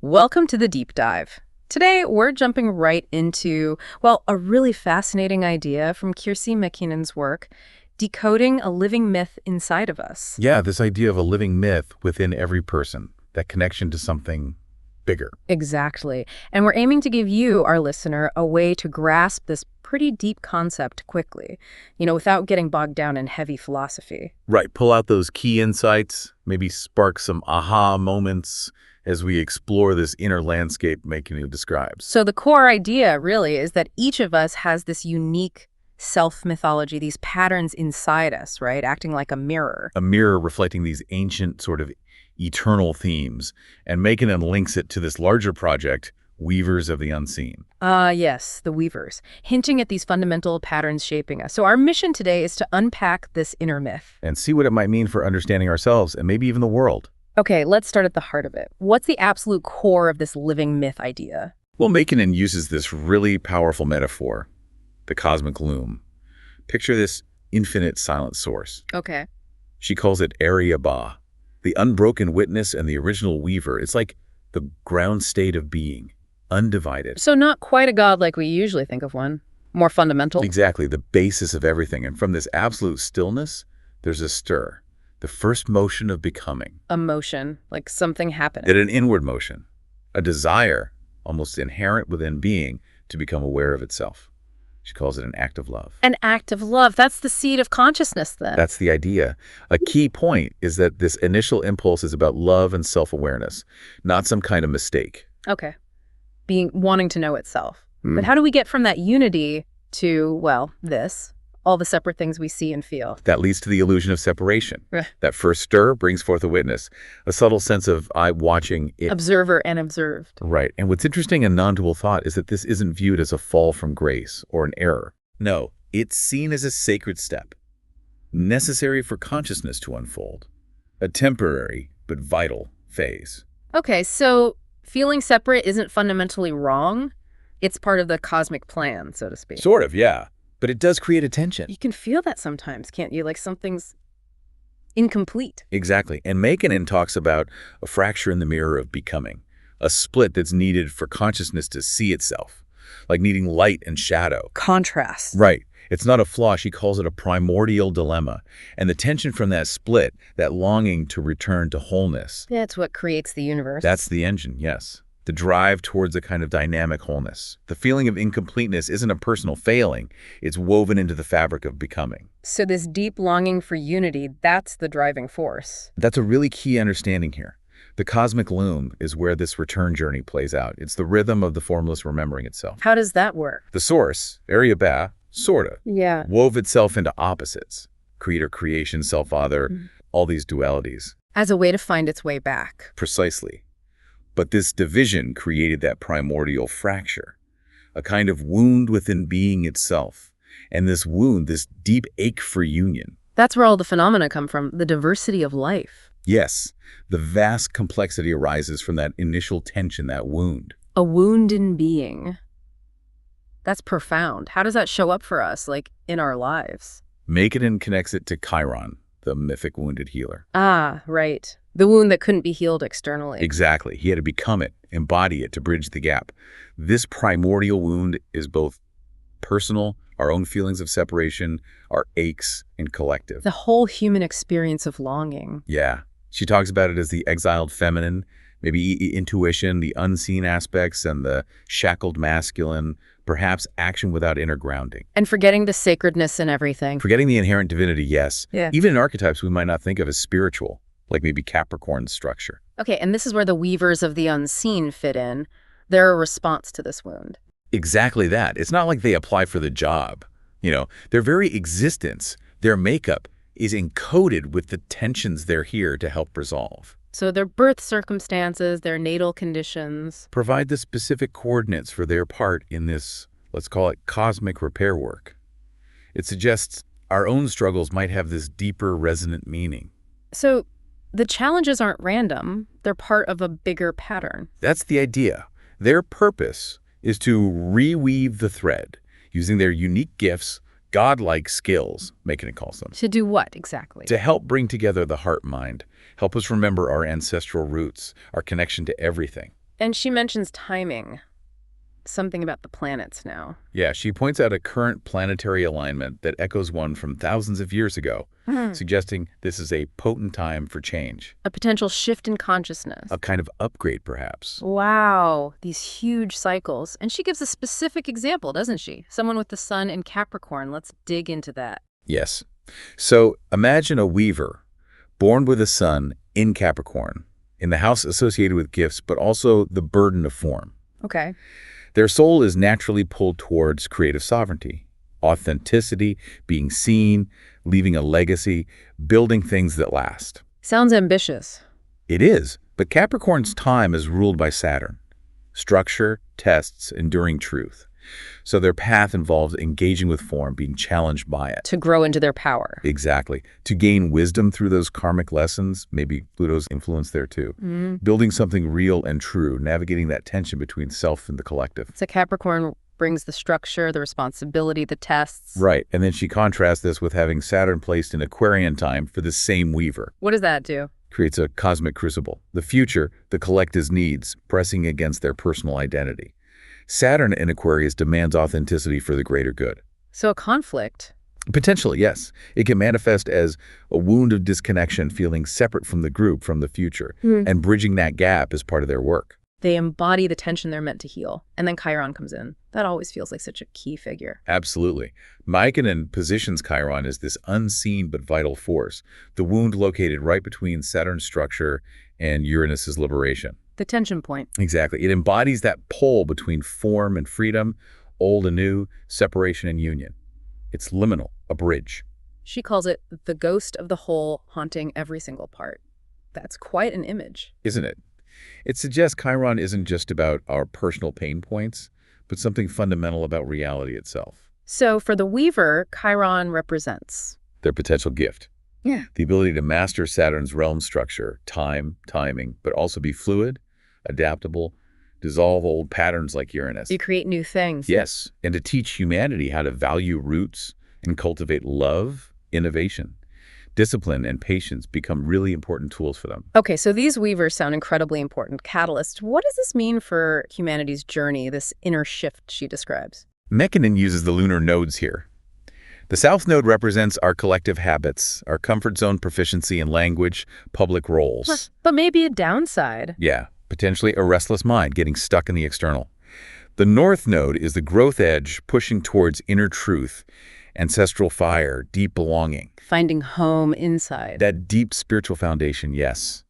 Welcome to the deep dive. Today, we're jumping right into, well, a really fascinating idea from Kiersey McKinnon's work, Decoding a Living Myth Inside of Us. Yeah, this idea of a living myth within every person, that connection to something bigger. Exactly. And we're aiming to give you, our listener, a way to grasp this pretty deep concept quickly, without getting bogged down in heavy philosophy. Right, pull out those key insights, maybe spark some aha moments as we explore this inner landscape McKinnon describes. So the core idea, really, is that each of us has this unique self-mythology, these patterns inside us, right, acting like a mirror. A mirror reflecting these ancient sort of eternal themes, and McKinnon links it to this larger project, Weavers of the Unseen. Yes, the weavers, hinting at these fundamental patterns shaping us. So our mission today is to unpack this inner myth. And see what it might mean for understanding ourselves and maybe even the world. Okay, let's start at the heart of it. What's the absolute core of this living myth idea? Well, McKinnon uses this really powerful metaphor, the cosmic loom. Picture this infinite silent source. Okay. She calls it Area Ba, the unbroken witness and the original weaver. It's like the ground state of being, undivided. So not quite a god like we usually think of one. More fundamental? Exactly, the basis of everything. And from this absolute stillness, there's a stir, the first motion of becoming. A motion, like something happening. An inward motion, a desire, almost inherent within being, to become aware of itself. She calls it an act of love. An act of love. That's the seed of consciousness, then. That's the idea. A key point is that this initial impulse is about love and self-awareness, not some kind of mistake. Okay. Wanting to know itself. But how do we get from that unity to, well, all the separate things we see and feel? That leads to the illusion of separation. Ugh. That first stir brings forth a witness, a subtle sense of I watching it. Observer and observed. Right. And what's interesting in non-dual thought is that this isn't viewed as a fall from grace or an error. No, it's seen as a sacred step, necessary for consciousness to unfold, a temporary but vital phase. Okay, so feeling separate isn't fundamentally wrong. It's part of the cosmic plan, so to speak. Sort of, yeah. But it does create a tension. You can feel that sometimes, can't you? Like something's incomplete. Exactly. And McKinnon talks about a fracture in the mirror of becoming, a split that's needed for consciousness to see itself, like needing light and shadow. Contrast. Right. It's not a flaw. She calls it a primordial dilemma. And the tension from that split, that longing to return to wholeness. That's what creates the universe. That's the engine, yes. The drive towards a kind of dynamic wholeness. The feeling of incompleteness isn't a personal failing. It's woven into the fabric of becoming. So this deep longing for unity, that's the driving force. That's a really key understanding here. The cosmic loom is where this return journey plays out. It's the rhythm of the formless remembering itself. How does that work? The source, Area Ba, sorta, Yeah. wove itself into opposites. Creator, creation, self-other, all these dualities. As a way to find its way back. Precisely. But this division created that primordial fracture, a kind of wound within being itself. And this wound, this deep ache for union. That's where all the phenomena come from, the diversity of life. Yes, the vast complexity arises from that initial tension, that wound. A wound in being. That's profound. How does that show up for us, like, in our lives? McKinnon connects it to Chiron, the mythic wounded healer. Ah, right. The wound that couldn't be healed externally. Exactly. He had to become it, embody it to bridge the gap. This primordial wound is both personal, our own feelings of separation, our aches, and collective. The whole human experience of longing. Yeah. She talks about it as the exiled feminine, maybe intuition, the unseen aspects, and the shackled masculine, perhaps action without inner grounding. And forgetting the sacredness in everything. Forgetting the inherent divinity, yes. Yeah. Even in archetypes we might not think of as spiritual, like maybe Capricorn's structure. Okay, and this is where the weavers of the unseen fit in. They're a response to this wound. Exactly that. It's not like they apply for the job. Their very existence, their makeup, is encoded with the tensions they're here to help resolve. So their birth circumstances, their natal conditions. Provide the specific coordinates for their part in this, let's call it, cosmic repair work. It suggests our own struggles might have this deeper, resonant meaning. So the challenges aren't random. They're part of a bigger pattern. That's the idea. Their purpose is to reweave the thread, using their unique gifts, godlike skills, McKinnon calls them. To do what exactly? To help bring together the heart-mind, help us remember our ancestral roots, our connection to everything. And she mentions timing, something about the planets now. Yeah, she points out a current planetary alignment that echoes one from thousands of years ago, suggesting this is a potent time for change. A potential shift in consciousness. A kind of upgrade, perhaps. Wow, these huge cycles. And she gives a specific example, doesn't she? Someone with the sun in Capricorn. Let's dig into that. Yes. So imagine a weaver born with a sun in Capricorn, in the house associated with gifts, but also the burden of form. Okay. Their soul is naturally pulled towards creative sovereignty, authenticity, being seen, leaving a legacy, building things that last. Sounds ambitious. It is, but Capricorn's time is ruled by Saturn. Structure, tests, enduring truth. So their path involves engaging with form, being challenged by it. To grow into their power. Exactly. To gain wisdom through those karmic lessons, maybe Pluto's influence there too. Building something real and true, navigating that tension between self and the collective. So Capricorn brings the structure, the responsibility, the tests. Right. And then she contrasts this with having Saturn placed in Aquarian time for the same weaver. What does that do? Creates a cosmic crucible. The future, the collective's needs, pressing against their personal identity. Saturn in Aquarius demands authenticity for the greater good. So a conflict. Potentially, yes. It can manifest as a wound of disconnection, feeling separate from the group, from the future, and bridging that gap is part of their work. They embody the tension they're meant to heal. And then Chiron comes in. That always feels like such a key figure. Absolutely. Mythology positions Chiron as this unseen but vital force, the wound located right between Saturn's structure and Uranus's liberation. The tension point. Exactly. It embodies that pull between form and freedom, old and new, separation and union. It's liminal, a bridge. She calls it the ghost of the whole haunting every single part. That's quite an image. Isn't it? It suggests Chiron isn't just about our personal pain points, but something fundamental about reality itself. So for the weaver, Chiron represents their potential gift. Yeah. The ability to master Saturn's realm structure, time, timing, but also be fluid, adaptable, dissolve old patterns like Uranus. You create new things. Yes, and to teach humanity how to value roots and cultivate love, innovation. Discipline and patience become really important tools for them. Okay, so these weavers sound incredibly important catalysts. What does this mean for humanity's journey, this inner shift she describes? Mekonnen uses the lunar nodes here. The South Node represents our collective habits, our comfort zone proficiency in language, public roles. But maybe a downside. Yeah, potentially a restless mind getting stuck in the external. The North Node is the growth edge pushing towards inner truth, ancestral fire, deep belonging. Finding home inside. That deep spiritual foundation, yes.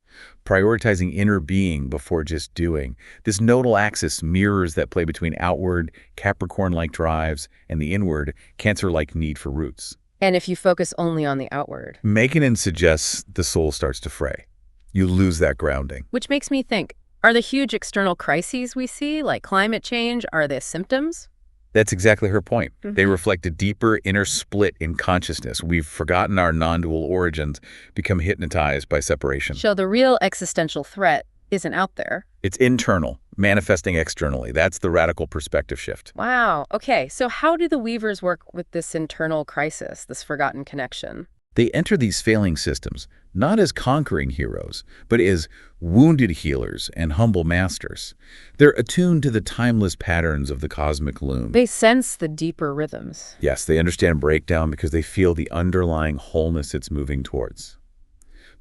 Prioritizing inner being before just doing. This nodal axis mirrors that play between outward, Capricorn-like drives, and the inward, Cancer-like need for roots. And if you focus only on the outward. Mekonnen suggests the soul starts to fray. You lose that grounding. Which makes me think, are the huge external crises we see, like climate change, are they symptoms? That's exactly her point. They reflect a deeper inner split in consciousness. We've forgotten our non-dual origins, become hypnotized by separation. So the real existential threat isn't out there. It's internal, manifesting externally. That's the radical perspective shift. Wow. Okay, so how do the weavers work with this internal crisis, this forgotten connection? They enter these failing systems not as conquering heroes, but as wounded healers and humble masters. They're attuned to the timeless patterns of the cosmic loom. They sense the deeper rhythms. Yes, they understand breakdown because they feel the underlying wholeness it's moving towards.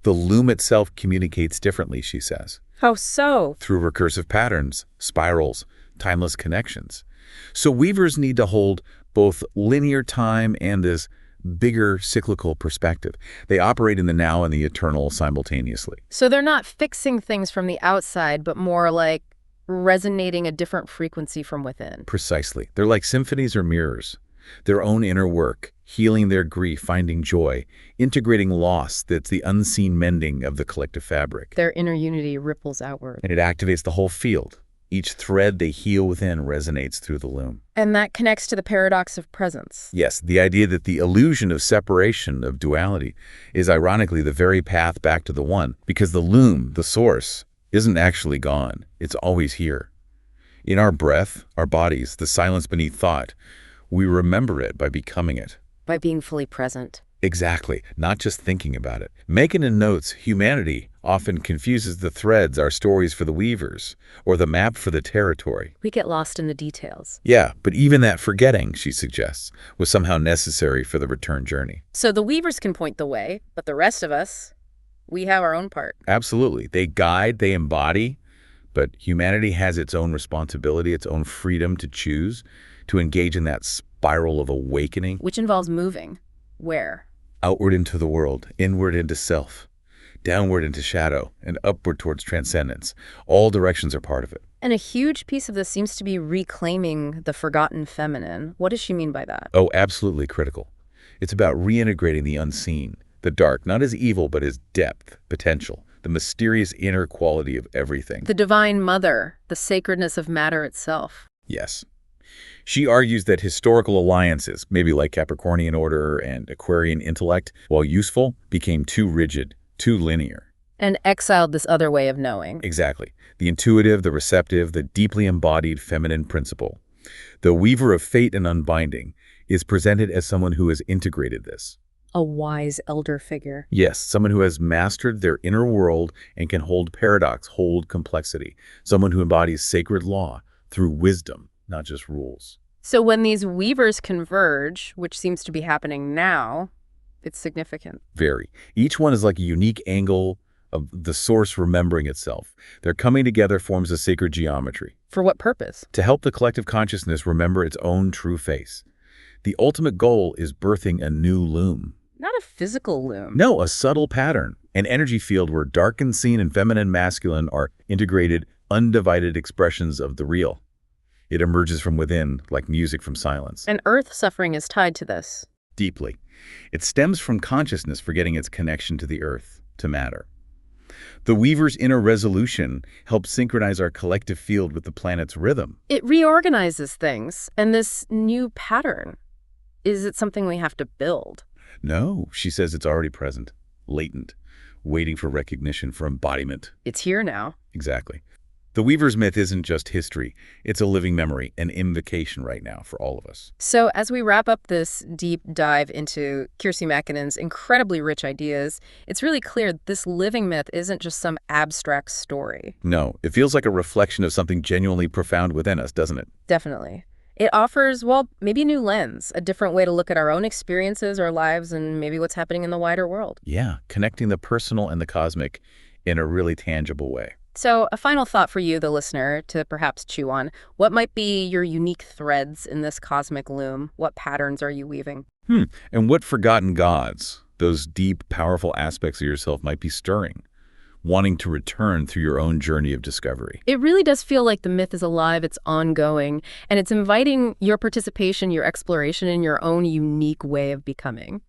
The loom itself communicates differently, she says. How so? Through recursive patterns, spirals, timeless connections. So weavers need to hold both linear time and this bigger cyclical perspective. They operate in the now and the eternal simultaneously. So they're not fixing things from the outside, but more like resonating a different frequency from within. Precisely. They're like symphonies or mirrors. Their own inner work, healing their grief, finding joy, integrating loss that's the unseen mending of the collective fabric. Their inner unity ripples outward. And it activates the whole field. Each thread they heal within resonates through the loom. And that connects to the paradox of presence. Yes, the idea that the illusion of separation, of duality, is ironically the very path back to the one, because the loom, the source, isn't actually gone. It's always here. In our breath, our bodies, the silence beneath thought, we remember it by becoming it. By being fully present. Exactly, not just thinking about it. Mackinnon notes humanity often confuses the threads our stories for the weavers, or the map for the territory. We get lost in the details. Yeah, but even that forgetting, she suggests, was somehow necessary for the return journey. So the weavers can point the way, but the rest of us, we have our own part. Absolutely. They guide, they embody, but humanity has its own responsibility, its own freedom to choose, to engage in that spiral of awakening. Which involves moving. Where? Outward into the world, inward into self, downward into shadow, and upward towards transcendence. All directions are part of it. And a huge piece of this seems to be reclaiming the forgotten feminine. What does she mean by that? Oh, absolutely critical. It's about reintegrating the unseen, the dark, not as evil, but as depth, potential, the mysterious inner quality of everything. The divine mother, the sacredness of matter itself. Yes. She argues that historical alliances, maybe like Capricornian order and Aquarian intellect, while useful, became too rigid, too linear. And exiled this other way of knowing. Exactly. The intuitive, the receptive, the deeply embodied feminine principle. The weaver of fate and unbinding is presented as someone who has integrated this. A wise elder figure. Yes, someone who has mastered their inner world and can hold paradox, hold complexity. Someone who embodies sacred law through wisdom, not just rules. So when these weavers converge, which seems to be happening now, it's significant. Very. Each one is like a unique angle of the source remembering itself. Their coming together forms a sacred geometry. For what purpose? To help the collective consciousness remember its own true face. The ultimate goal is birthing a new loom. Not a physical loom. No, a subtle pattern. An energy field where dark and seen and feminine and masculine are integrated, undivided expressions of the real. It emerges from within, like music from silence. And earth suffering is tied to this. Deeply. It stems from consciousness forgetting its connection to the earth, to matter. The weaver's inner resolution helps synchronize our collective field with the planet's rhythm. It reorganizes things, and this new pattern, is it something we have to build? No, she says it's already present, latent, waiting for recognition, for embodiment. It's here now. Exactly. The Weaver's myth isn't just history. It's a living memory, an invocation right now for all of us. So as we wrap up this deep dive into Kiersey Mackinnon's incredibly rich ideas, it's really clear this living myth isn't just some abstract story. No, it feels like a reflection of something genuinely profound within us, doesn't it? Definitely. It offers, well, maybe a new lens, a different way to look at our own experiences, our lives, and maybe what's happening in the wider world. Yeah, connecting the personal and the cosmic in a really tangible way. So a final thought for you, the listener, to perhaps chew on. What might be your unique threads in this cosmic loom? What patterns are you weaving? And what forgotten gods, those deep, powerful aspects of yourself might be stirring, wanting to return through your own journey of discovery? It really does feel like the myth is alive, it's ongoing, and it's inviting your participation, your exploration in your own unique way of becoming.